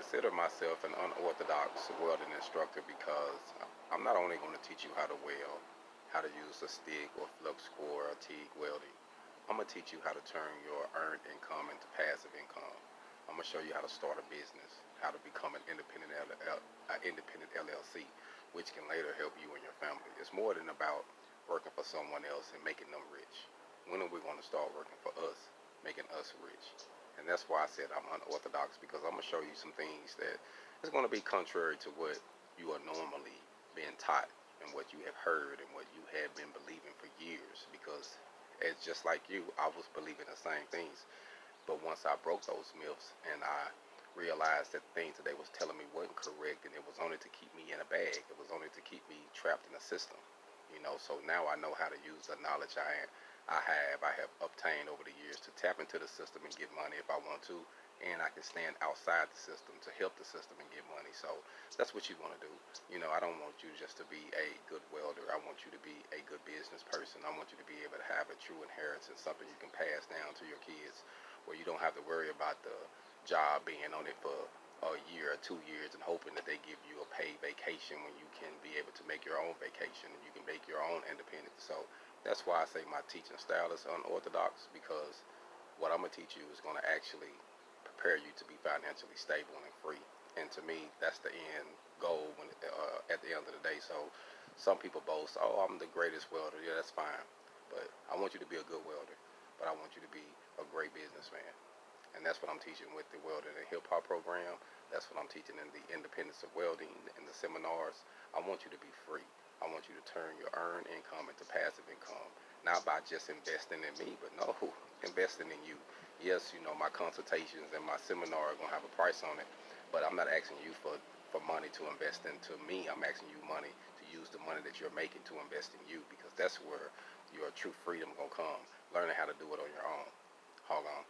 consider myself an unorthodox welding instructor because I'm not only going to teach you how to weld, how to use a stick or flux core or TIG welding. I'm going to teach you how to turn your earned income into passive income. I'm going to show you how to start a business, how to become an independent LLC, which can later help you and your family. It's more than about working for someone else and making them rich. When are we going to start working for us, making us rich? And that's why I said I'm unorthodox, because I'm going to show you some things that is going to be contrary to what you are normally being taught and what you have heard and what you have been believing for years. Because it's just like you, I was believing the same things. But once I broke those myths and I realized that the things that they was telling me wasn't correct, and it was only to keep me in a bag, it was only to keep me trapped in a system. So now I know how to use the knowledge I have obtained over the years to tap into the system and get money if I want to, and I can stand outside the system to help the system and get money. So that's what you want to do. I don't want you just to be a good welder. I want you to be a good business person. I want you to be able to have a true inheritance, something you can pass down to your kids, where you don't have to worry about the job being on it for a year or 2 years and hoping that they give you a paid vacation when you can be able to make your own vacation and you can make your own independence. So that's why I say my teaching style is unorthodox, because what I'm going to teach you is going to actually prepare you to be financially stable and free. And to me, that's the end goal at the end of the day. So some people boast, oh, I'm the greatest welder. Yeah, that's fine. But I want you to be a good welder. But I want you to be a great businessman. And that's what I'm teaching with the welding and hip hop program. That's what I'm teaching in the independence of welding and the seminars. I want you to be free. I want you to turn your earned income into passive income, not by just investing in me, but no, investing in you. Yes, my consultations and my seminar are going to have a price on it, but I'm not asking you for money to invest into me. I'm asking you money to use the money that you're making to invest in you, because that's where your true freedom going to come, learning how to do it on your own. Hold on.